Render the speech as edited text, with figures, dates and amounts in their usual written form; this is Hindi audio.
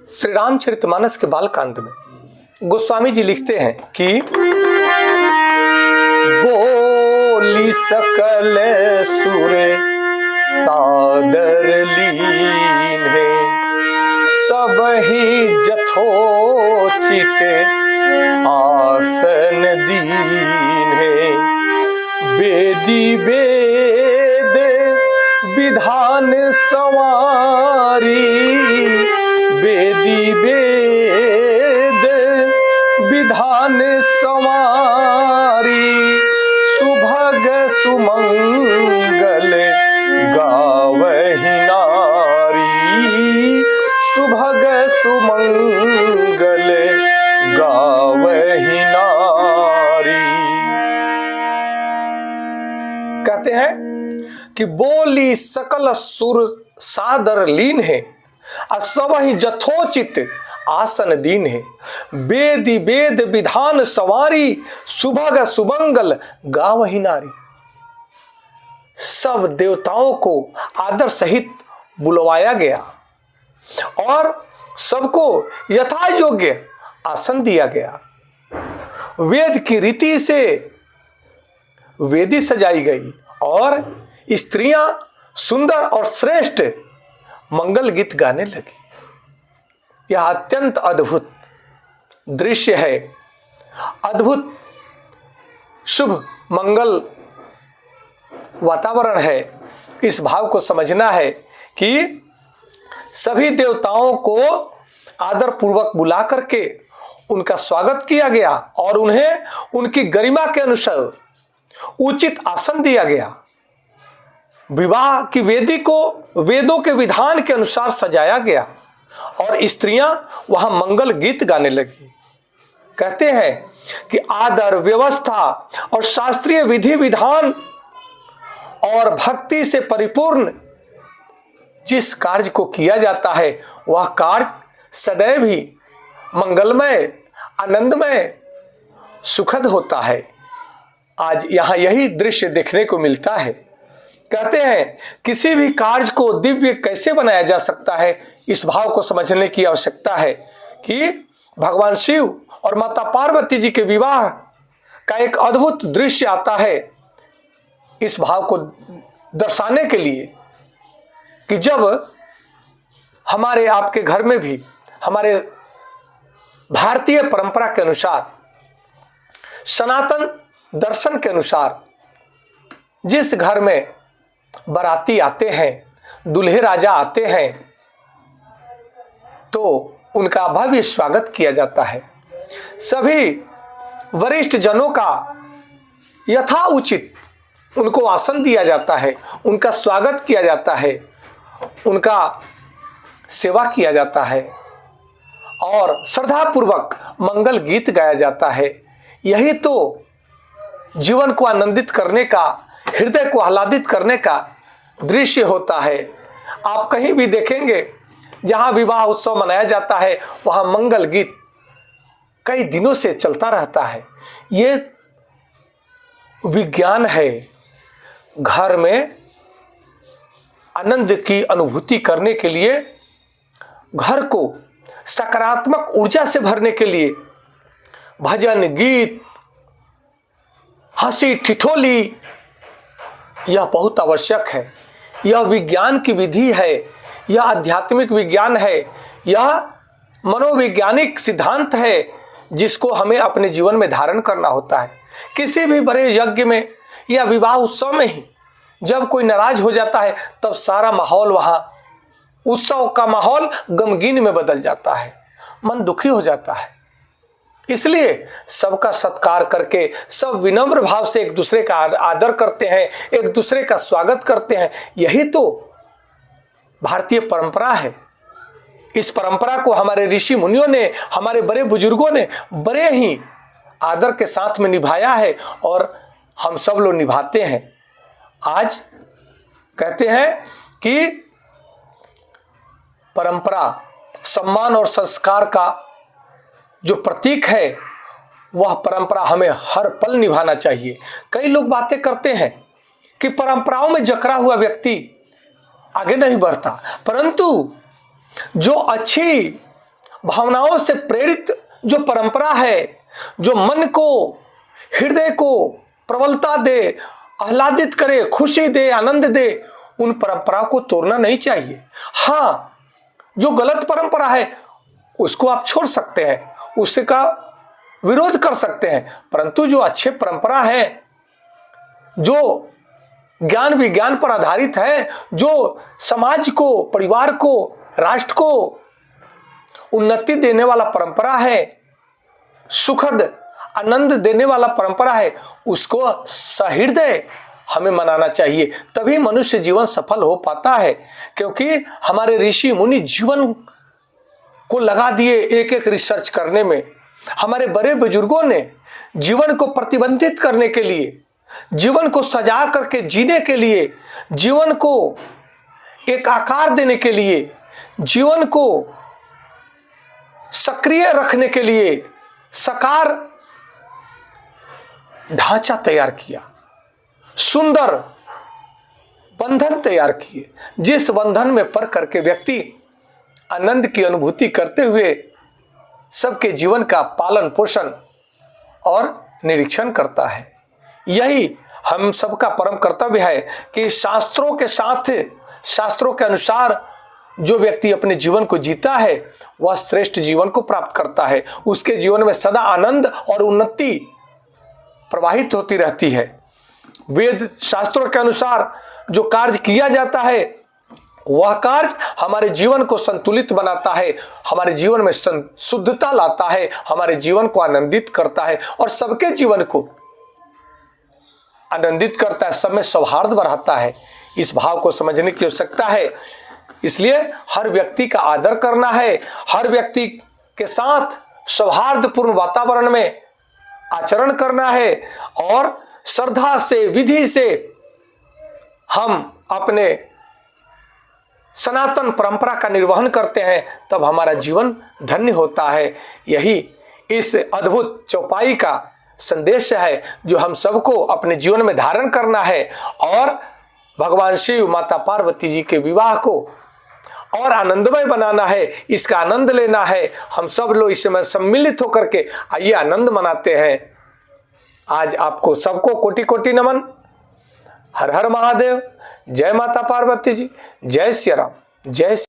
श्री रामचरितमानस के बालकांड में गोस्वामी जी लिखते हैं कि बोली सकल सुर सादर लीन है, सब ही जथोचित आसन दीन है। वेदी वेद विधान संवारी, वेदी वेद विधान संवारी, सुभग सुमंगल गावहि नारी, सुभग सुमंगल गावहि नारी। कहते हैं कि बोली सकल सुर सादर लीन है, असवहि जथोचित आसन दीन है। वेदी वेद विधान सवारी, सुभग सुमंगल गावहि नारी। सब देवताओं को आदर सहित बुलवाया गया और सबको यथा योग्य आसन दिया गया। वेद की रीति से वेदी सजाई गई और स्त्रियां सुंदर और श्रेष्ठ मंगल गीत गाने लगी। यह अत्यंत अद्भुत दृश्य है, अद्भुत शुभ मंगल वातावरण है। इस भाव को समझना है कि सभी देवताओं को आदर पूर्वक बुला करके उनका स्वागत किया गया और उन्हें उनकी गरिमा के अनुसार उचित आसन दिया गया। विवाह की वेदी को वेदों के विधान के अनुसार सजाया गया और स्त्रियां वहां मंगल गीत गाने लगी। कहते हैं कि आदर व्यवस्था और शास्त्रीय विधि विधान और भक्ति से परिपूर्ण जिस कार्य को किया जाता है वह कार्य सदैव ही मंगलमय, आनंदमय, सुखद होता है। आज यहाँ यही दृश्य देखने को मिलता है। कहते हैं किसी भी कार्य को दिव्य कैसे बनाया जा सकता है, इस भाव को समझने की आवश्यकता है कि भगवान शिव और माता पार्वती जी के विवाह का एक अद्भुत दृश्य आता है इस भाव को दर्शाने के लिए कि जब हमारे आपके घर में भी हमारे भारतीय परंपरा के अनुसार, सनातन दर्शन के अनुसार जिस घर में बाराती आते हैं, दूल्हे राजा आते हैं, तो उनका भव्य स्वागत किया जाता है। सभी वरिष्ठ जनों का यथा उचित उनको आसन दिया जाता है, उनका स्वागत किया जाता है, उनका सेवा किया जाता है और श्रद्धापूर्वक मंगल गीत गाया जाता है। यही तो जीवन को आनंदित करने का, हृदय को आह्लादित करने का दृश्य होता है। आप कहीं भी देखेंगे जहां विवाह उत्सव मनाया जाता है वहां मंगल गीत कई दिनों से चलता रहता है। ये विज्ञान है। घर में आनंद की अनुभूति करने के लिए, घर को सकारात्मक ऊर्जा से भरने के लिए भजन गीत, हंसी ठिठोली यह बहुत आवश्यक है। यह विज्ञान की विधि है, यह आध्यात्मिक विज्ञान है, यह मनोवैज्ञानिक सिद्धांत है जिसको हमें अपने जीवन में धारण करना होता है। किसी भी बड़े यज्ञ में या विवाह उत्सव में ही जब कोई नाराज हो जाता है तब सारा माहौल, वहाँ उत्सव का माहौल गमगीन में बदल जाता है, मन दुखी हो जाता है। इसलिए सबका सत्कार करके सब विनम्र भाव से एक दूसरे का आदर करते हैं, एक दूसरे का स्वागत करते हैं। यही तो भारतीय परंपरा है। इस परंपरा को हमारे ऋषि मुनियों ने, हमारे बड़े बुजुर्गों ने बड़े ही आदर के साथ में निभाया है और हम सब लोग निभाते हैं। आज कहते हैं कि परंपरा सम्मान और संस्कार का जो प्रतीक है वह परंपरा हमें हर पल निभाना चाहिए। कई लोग बातें करते हैं कि परंपराओं में जकड़ा हुआ व्यक्ति आगे नहीं बढ़ता, परंतु जो अच्छी भावनाओं से प्रेरित जो परंपरा है, जो मन को, हृदय को प्रबलता दे, आह्लादित करे, खुशी दे, आनंद दे, उन परंपरा को तोड़ना नहीं चाहिए। हाँ, जो गलत परंपरा है उसको आप छोड़ सकते हैं, उसका विरोध कर सकते हैं, परंतु जो अच्छे परंपरा है, जो ज्ञान विज्ञान पर आधारित है, जो समाज को, परिवार को, राष्ट्र को उन्नति देने वाला परंपरा है, सुखद आनंद देने वाला परंपरा है, उसको सहृदय हमें मनाना चाहिए। तभी मनुष्य जीवन सफल हो पाता है। क्योंकि हमारे ऋषि मुनि जीवन को लगा दिए एक एक रिसर्च करने में। हमारे बड़े बुजुर्गों ने जीवन को प्रतिबंधित करने के लिए, जीवन को सजा करके जीने के लिए, जीवन को एक आकार देने के लिए, जीवन को सक्रिय रखने के लिए साकार ढांचा तैयार किया, सुंदर बंधन तैयार किए, जिस बंधन में पड़ करके व्यक्ति आनंद की अनुभूति करते हुए सबके जीवन का पालन पोषण और निरीक्षण करता है। यही हम सबका परम कर्तव्य है कि शास्त्रों के साथ, शास्त्रों के अनुसार जो व्यक्ति अपने जीवन को जीता है वह श्रेष्ठ जीवन को प्राप्त करता है। उसके जीवन में सदा आनंद और उन्नति प्रवाहित होती रहती है। वेद शास्त्रों के अनुसार जो कार्य किया जाता है वह कार्य हमारे जीवन को संतुलित बनाता है, हमारे जीवन में शुद्धता लाता है, हमारे जीवन को आनंदित करता है और सबके जीवन को आनंदित करता है, सब में सौहार्द बढ़ाता है। इस भाव को समझने की आवश्यकता है। इसलिए हर व्यक्ति का आदर करना है, हर व्यक्ति के साथ सौहार्दपूर्ण वातावरण में आचरण करना है और श्रद्धा से, विधि से हम अपने सनातन परंपरा का निर्वहन करते हैं, तब हमारा जीवन धन्य होता है। यही इस अद्भुत चौपाई का संदेश है जो हम सबको अपने जीवन में धारण करना है और भगवान शिव, माता पार्वती जी के विवाह को और आनंदमय बनाना है, इसका आनंद लेना है। हम सब लोग इस समय सम्मिलित होकर के आइए आनंद मनाते हैं। आज आपको सबको कोटि कोटि नमन। हर हर महादेव। जय माता पार्वती जी, जय श्री राम, जय